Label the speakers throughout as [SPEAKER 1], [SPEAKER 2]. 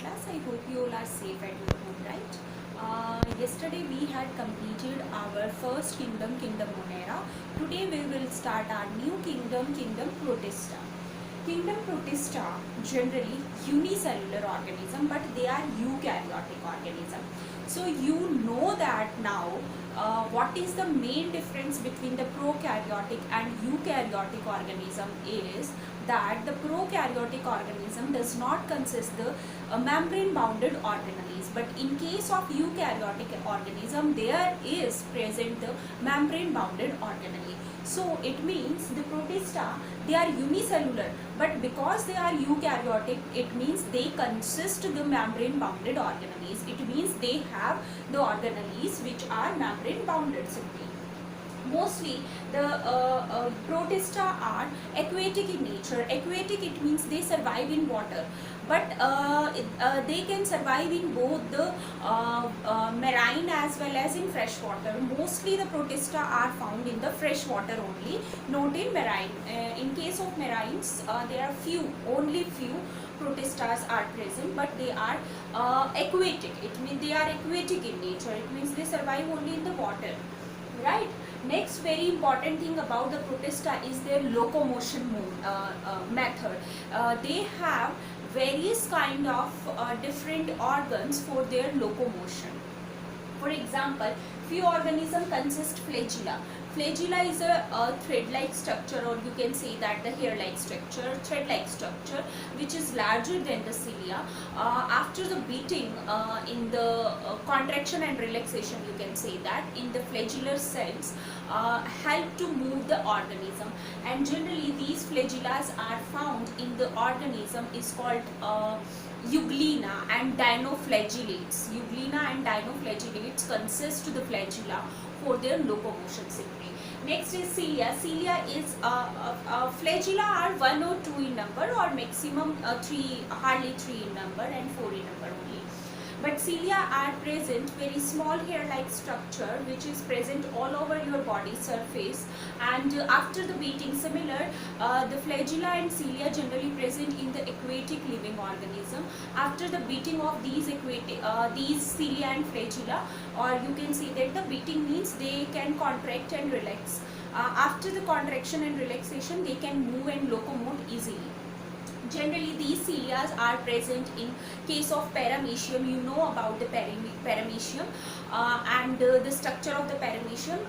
[SPEAKER 1] class. I hope you all are safe at your home, right? Yesterday we had completed our first kingdom, Kingdom Monera. Today we will start our new kingdom, Kingdom Protista. Kingdom Protista generally unicellular organism, but they are eukaryotic organism. So you know that now what is the main difference between the prokaryotic and eukaryotic organism is that the prokaryotic organism does not consist the membrane bounded organelles, but in case of eukaryotic organism there is present the membrane bounded organelle. So it means the protista, they are unicellular, but because they are eukaryotic, it means they consist the membrane bounded organelles. It means they have the organelles which are membrane bounded simply. Mostly the protista are aquatic in nature. Aquatic, it means they survive in water, but they can survive in both the marine as well as in fresh water. Mostly the protista are found in the fresh water only, not in marine. In case of marines, there are only few protistas are present, but they are aquatic. It means they are aquatic in nature. It means they survive only in the water, right? Next very important thing about the protista is their locomotion method. They have various kind of different organs for their locomotion. For example, few organisms consist flagella. Flagella is a thread-like structure, or you can say that the hair-like structure, thread-like structure, which is larger than the cilia. After the beating in the contraction and relaxation, you can say that in the flagellar cells help to move the organism, and generally these flagellas are found in the organism is called euglena and dinoflagellates. Euglena and dinoflagellates consist to the flagella for their locomotion simply. Next is cilia. Cilia is flagella are 1 or 2 in number, or maximum 3, hardly 3 in number and 4 in number only. But cilia are present very small hair-like structure which is present all over your body surface, and after the beating, similar the flagella and cilia generally present in the aquatic living organism. After the beating of these cilia and flagella, or you can say that the beating means they can contract and relax. After the contraction and relaxation, they can move and locomote easily. Generally these cilia are present in case of paramecium. You know about the paramecium and the structure of the paramecium.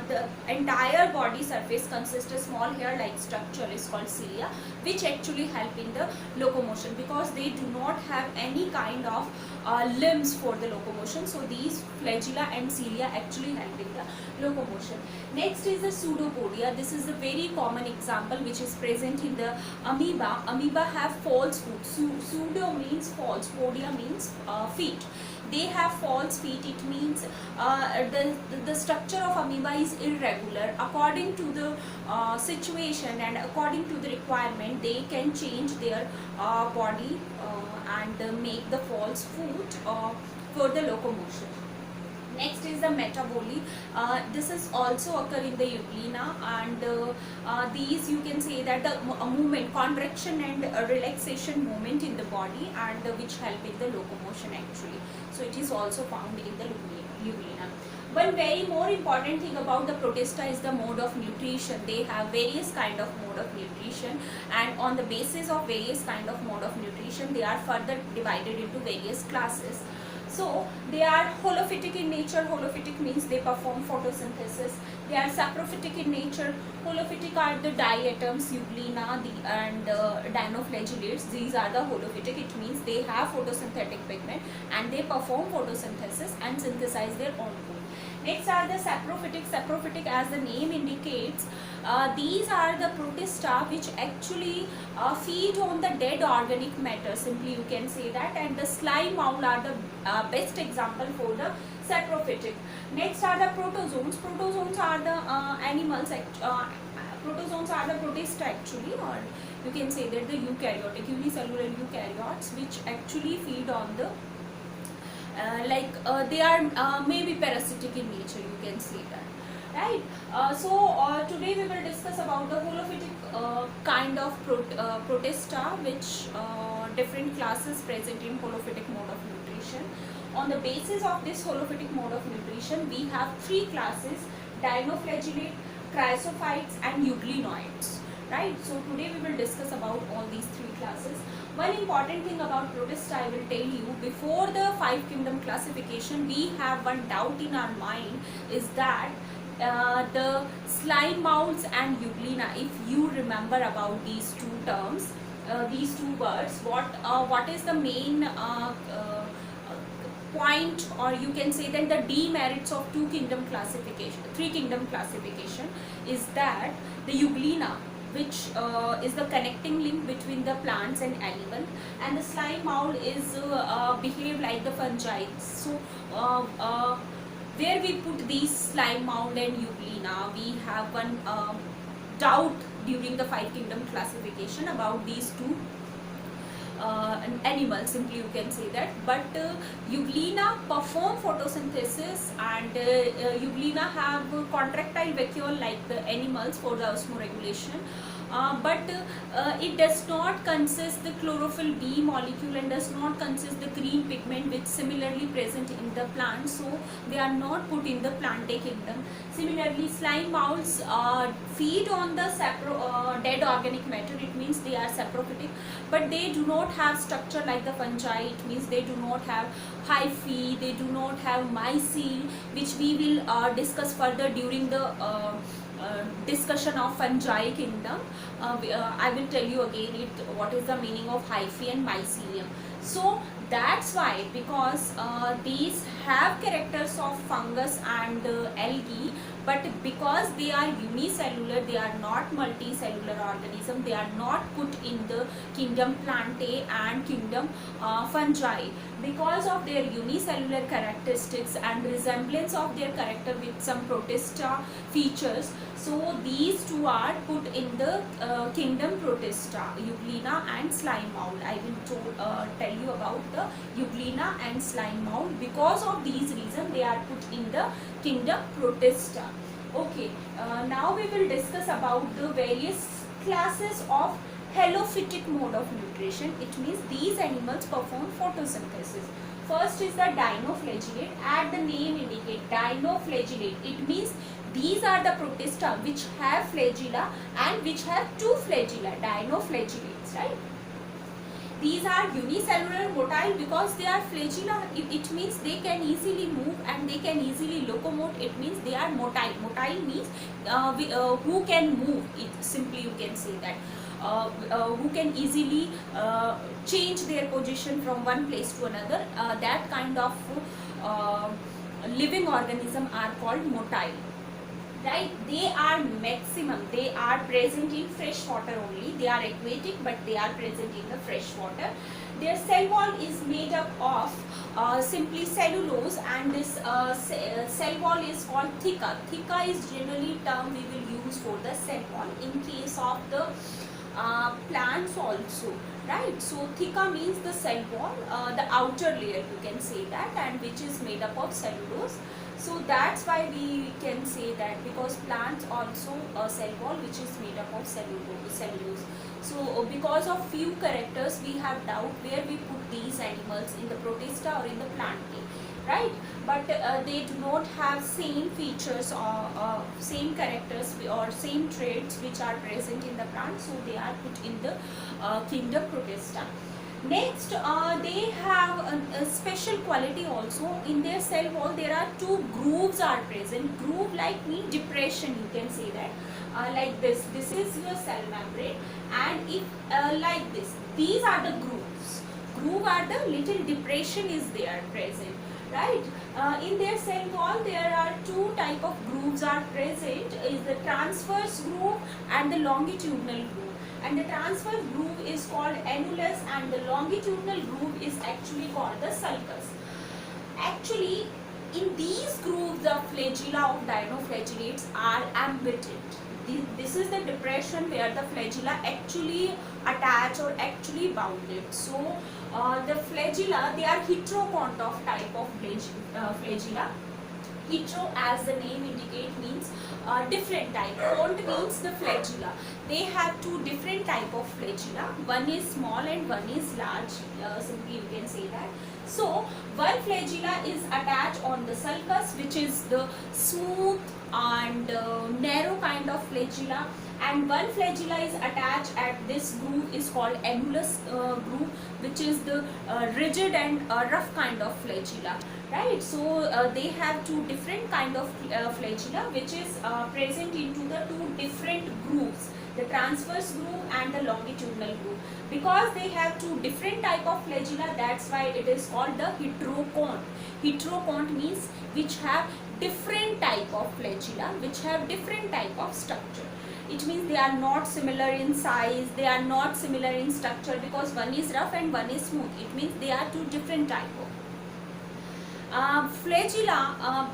[SPEAKER 1] The entire body surface consists of small hair-like structure is called cilia, which actually help in the locomotion because they do not have any kind of limbs for the locomotion. So these flagella and cilia actually help in the locomotion. Next is the pseudopodia. This is a very common example which is present in the amoeba. Amoeba have false foot. Pseudo means false, podia means feet. They have false feet. It means the structure of amoeba is irregular. According to the situation and according to the requirement, they can change their body and make the false foot for the locomotion. Next is the metaboli. This is also occur in the euglena, and these you can say that the movement, contraction and relaxation movement in the body, and which help in the locomotion actually. So it is also found in the euglena. One very more important thing about the protista is the mode of nutrition. They have various kind of mode of nutrition, and on the basis of various kind of mode of nutrition, they are further divided into various classes. So they are holophytic in nature. Holophytic means they perform photosynthesis. They are saprophytic in nature. Holophytic are the diatoms, euglena and dinoflagellates. These are the holophytic. It means they have photosynthetic pigment and they perform photosynthesis and synthesize their own food. Next are the saprophytic. Saprophytic, as the name indicates, these are the protista which actually feed on the dead organic matter. Simply you can say that, and the slime mound are the best example for the saprophytic. Next are the protozoans. Protozoans are the animals. Protozoans are the protista actually, or you can say that the eukaryotic, unicellular eukaryotes, which actually feed on the they are maybe parasitic in nature, you can say that, right? Today we will discuss about the holophytic kind of protista which different classes present in holophytic mode of nutrition. On the basis of this holophytic mode of nutrition, we have three classes: dinoflagellate, chrysophytes and euglenoids, right? So today we will discuss about all these three classes. One important thing about Protista I will tell you: before the 5 kingdom classification, we have one doubt in our mind, is that the slime moulds and euglena, if you remember about these two terms, these two words, what is the main point, or you can say that the demerits of 3 kingdom classification is that the euglena, which is the connecting link between the plants and animal, and the slime mould is behave like the fungi. So where we put these slime mound and euglena, we have one doubt during the 5 kingdom classification about these two animals, simply you can say that. But euglena perform photosynthesis, and euglena have contractile vacuole like the animals for the osmoregulation. But it does not consist the chlorophyll B molecule and does not consist the green pigment which similarly present in the plant, so they are not put in the Plantae kingdom. Similarly, slime moulds feed on the dead organic matter, it means they are saprophytic, but they do not have structure like the fungi, it means they do not have hyphae, they do not have mycele, which we will discuss further during the discussion of fungi kingdom. I will tell you again what is the meaning of hyphae and mycelium. So that's why, because these have characters of fungus and algae, but because they are unicellular, they are not multicellular organism, they are not put in the kingdom Plantae and kingdom fungi. Because of their unicellular characteristics and resemblance of their character with some Protista features, so these two are put in the kingdom Protista, euglena and slime mould. I will tell you about the euglena and slime mould. Because of these reasons, they are put in the kingdom Protista. Okay, now we will discuss about the various classes of helophytic mode of nutrition. It means these animals perform photosynthesis. First is the dinoflagellate. As the name indicate, dinoflagellate, it means these are the Protista which have flagella and which have 2 flagella, dinoflagellates, right? These are unicellular, motile, because they are flagella. It means they can easily move and they can easily locomote. It means they are motile. Motile means who can move. It simply you can say that. Who can easily change their position from one place to another. That kind of living organism are called motile. Right, they are maximum, they are present in fresh water only. They are aquatic, but they are present in the fresh water. Their cell wall is made up of simply cellulose, and this cell wall is called theca. Theca is generally term we will use for the cell wall in case of the plants also, right? So theca means the cell wall, the outer layer you can say that, and which is made up of cellulose. So that's why we can say that, because plants also a cell wall which is made up of cellulose. So because of few characters we have doubt where we put these animals, in the Protista or in the Plantae, right? But they do not have same features or same characters or same traits which are present in the plant, so they are put in the kingdom Protista. Next, they have a special quality also. In their cell wall there are 2 grooves are present. Groove like mean depression, you can say that. Like this is your cell membrane, and if like this, these are the grooves. Groove are the little depression is there present, right? In their cell wall there are 2 type of grooves are present, is the transverse groove and the longitudinal groove. And the transverse groove is called annulus, and the longitudinal groove is actually called the sulcus. Actually, in these grooves the flagella of dinoflagellates are embedded. This is the depression where the flagella actually attach or actually bounded. So the flagella, they are heterocont of type of flagella. Hetero, as the name indicate, means different type. Cont means the flagella. They have two different type of flagella. One is small and one is large. Simply you can say that. So one flagella is attached on the sulcus, which is the smooth and narrow kind of flagella, and one flagella is attached at this groove is called annulus groove, which is the rigid and rough kind of flagella, right? So they have two different kind of flagella, which is present into the two different grooves, the transverse groove and the longitudinal groove. Because they have two different type of flagella, that's why it is called the heterocont. Heterocont means which have different type of flagella, which have different type of structure. It means they are not similar in size, they are not similar in structure, because one is rough and one is smooth. It means they are two different type of flagella.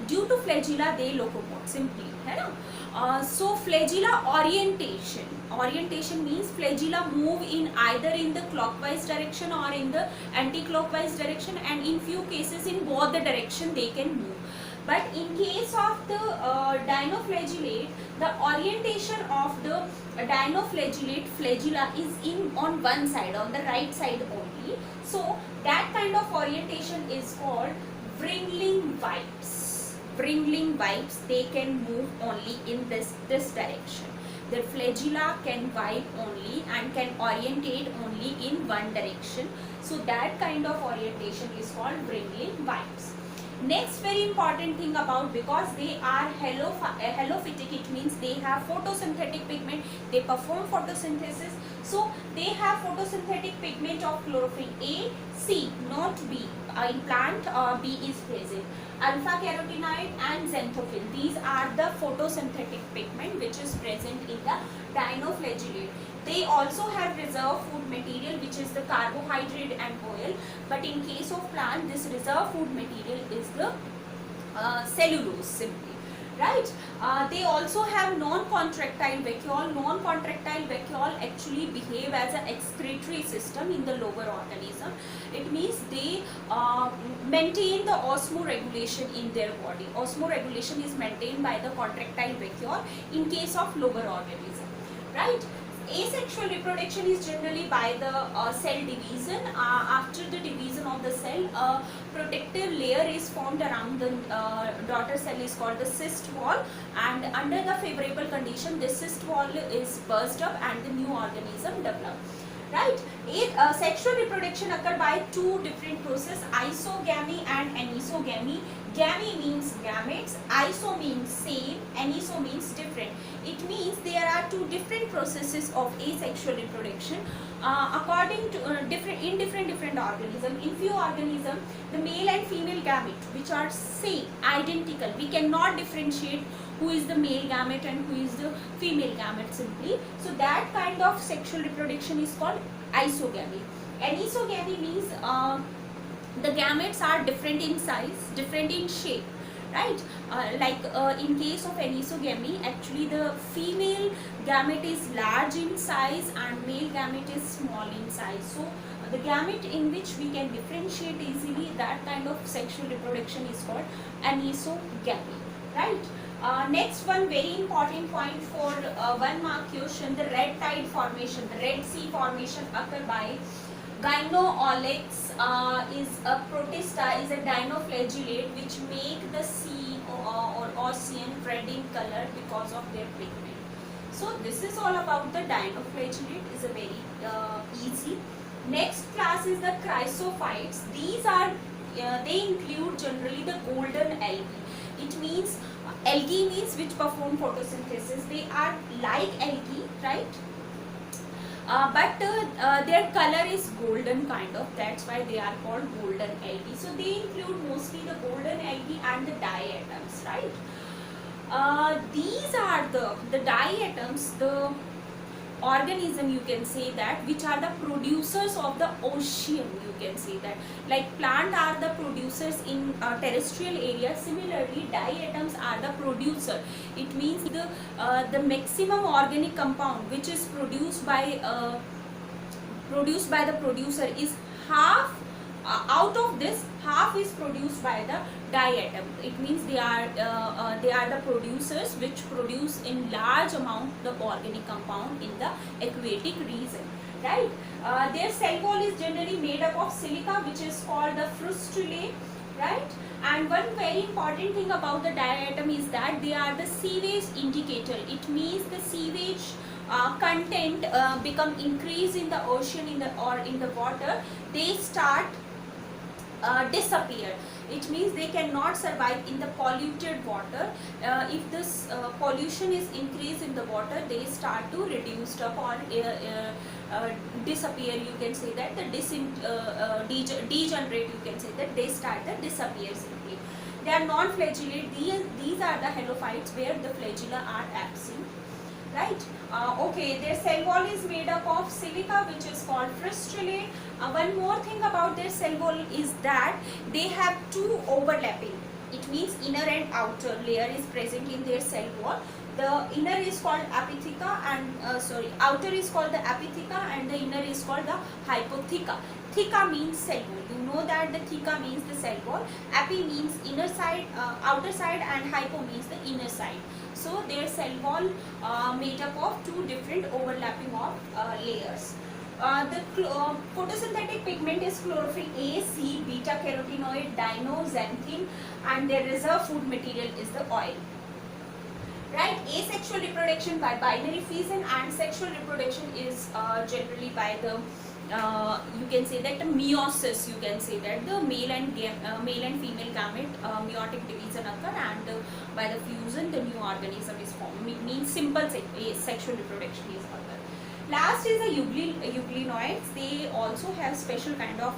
[SPEAKER 1] Due to flagella they locomote simply, है ना? So flagella orientation means flagella move in either in the clockwise direction or in the anti-clockwise direction, and in few cases in both the direction they can move. But in case of the dinoflagellate, the orientation of the dinoflagellate flagella is in on one side, on the right side only. So that kind of orientation is called Wringling vipes. Wringling vipes, they can move only in this direction. The flagella can vibe only and can orientate only in one direction. So that kind of orientation is called Wringling vipes. Next very important thing about, because they are helophytic, it means they have photosynthetic pigment, they perform photosynthesis. So they have photosynthetic pigment of chlorophyll A, C, not B. In plant B is present. Alpha carotenoid and xanthophyll, these are the photosynthetic pigment which is present in the dinoflagellate. They also have reserve food material, which is the carbohydrate and oil, but in case of plant this reserve food material is the cellulose simply, right? They also have non-contractile vacuole. Non-contractile vacuole actually behave as an excretory system in the lower organism. It means they maintain the osmoregulation in their body. Osmoregulation is maintained by the contractile vacuole in case of lower organism, right? Asexual reproduction is generally by the cell division. After the division of the cell, a protective layer is formed around the daughter cell is called the cyst wall, and under the favorable condition this cyst wall is burst up and the new organism develop, right? Sexual reproduction occur by two different processes, isogamy and anisogamy. Gamy means gametes, iso means same, aniso means different. It means there are two different processes of asexual reproduction according to different organisms. In few organisms, the male and female gamete, which are same, identical, we cannot differentiate who is the male gamete and who is the female gamete simply. So that kind of sexual reproduction is called isogamy. Anisogamy means the gametes are different in size, different in shape, right? In case of anisogamy, actually the female gamete is large in size and male gamete is small in size. So the gamete in which we can differentiate easily, that kind of sexual reproduction is called anisogamy, right? Next one very important point for 1 mark question, the red tide formation, the Red Sea formation occur by Gynolex is a protista, is a dinoflagellate which make the sea or ocean red in color because of their pigment. So this is all about the dinoflagellate, is a very easy. Next class is the chrysophytes. These are they include generally the golden algae. It means algae means which perform photosynthesis. They are like algae, right? But their color is golden kind of, that's why they are called golden algae. So they include mostly the golden algae and the diatoms, right? These are the diatoms, the organism you can say that, which are the producers of the ocean, you can say that. Like plant are the producers in terrestrial area, similarly diatoms are the producer. It means the maximum organic compound which is produced by the producer is half out of this, half half is produced by the diatom. It means they are the producers which produce in large amount the organic compound in the aquatic region, right? Their cell wall is generally made up of silica, which is called the frustrulae, right? And one very important thing about the diatom is that they are the sewage indicator. It means the sewage content become increase in the ocean or in the water, they start disappear. It means they cannot survive in the polluted water. If this pollution is increased in the water, they start to reduce up or disappear. You can say that the degenerate. You can say that they start to disappear simply. They are non-flagellate. These are the halophytes where the flagella are absent. Right? Okay, their cell wall is made up of silica, which is called frustrulae. One more thing about their cell wall is that they have two overlapping. It means inner and outer layer is present in their cell wall. The inner is called apitheca and outer is called the apitheca and the inner is called the hypotheca. Theca means cell wall. You know that the theca means the cell wall. Api means inner side, outer side, and hypo means the inner side. So their cell wall made up of two different overlapping of layers. The photosynthetic pigment is chlorophyll A, C, beta carotenoid, xanthine, and their reserve food material is the oil. Right? Asexual reproduction by binary fission, and sexual reproduction is generally by the you can say that the meiosis. You can say that the male and female gamete meiotic division occur, and by the fusion the new organism is formed. It means simple sexual reproduction is occur. Last is the euglenoids. They also have special kind of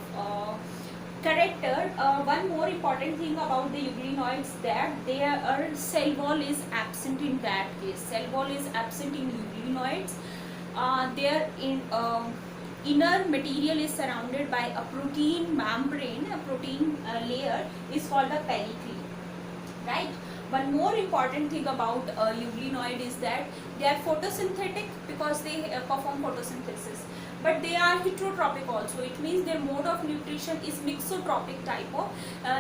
[SPEAKER 1] character. One more important thing about the euglenoids that their cell wall is absent in that case. Cell wall is absent in euglenoids. Their inner material is surrounded by a protein membrane. A protein layer is called a pellicule. Right? One more important thing about euglenoid is that they are photosynthetic because they perform photosynthesis. But they are heterotropic also. It means their mode of nutrition is mixotropic type of.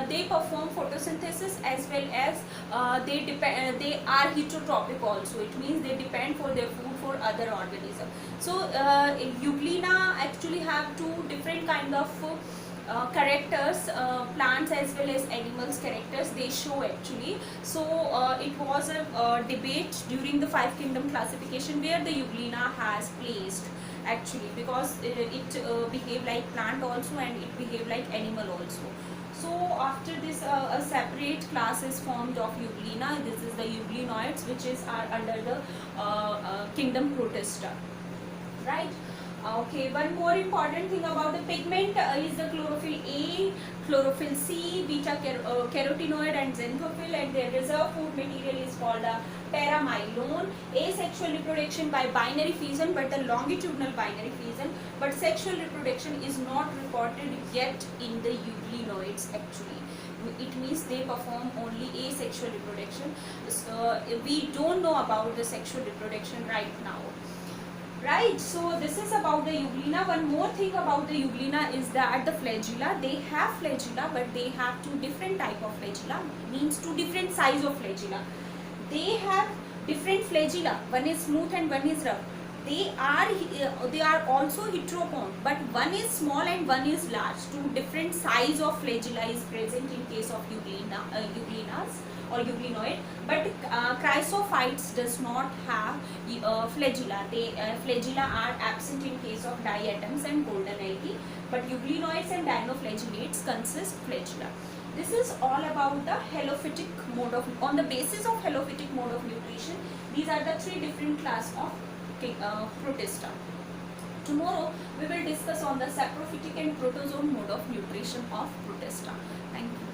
[SPEAKER 1] They perform photosynthesis as well as they are heterotropic also. It means they depend for their food for other organisms. So euglena actually have two different kind of characters, plants as well as animals characters they show actually. So it was a debate during the 5 kingdom classification where the euglena has placed actually, because it behave like plant also and it behave like animal also. So after this a separate class is formed of euglena. This is the euglenoids, which is are under the kingdom Protista, right? Okay, one more important thing about the pigment is the chlorophyll A, chlorophyll C, beta carotenoid and xanthophyll, and their reserve food material is called the paramylone. Asexual reproduction by binary fission, but the longitudinal binary fission, but sexual reproduction is not reported yet in the euglenoids actually. It means they perform only asexual reproduction. So we don't know about the sexual reproduction right now. Right, so this is about the euglena. One more thing about the euglena is that the flagella, they have flagella, but they have two different type of flagella, means two different size of flagella. They have different flagella, one is smooth and one is rough. They are also heteropon, but one is small and one is large. Two different size of flagella is present in case of euglenas or euglenoid, but chrysophytes does not have flagella. Flagella are absent in case of diatoms and golden algae, but euglenoids and dinoflagellates consist flagella. This is all about the halophytic mode of, on the basis of halophytic mode of nutrition. These are the 3 different class of Protista. Tomorrow we will discuss on the saprophytic and protozoan mode of nutrition of Protista. Thank you.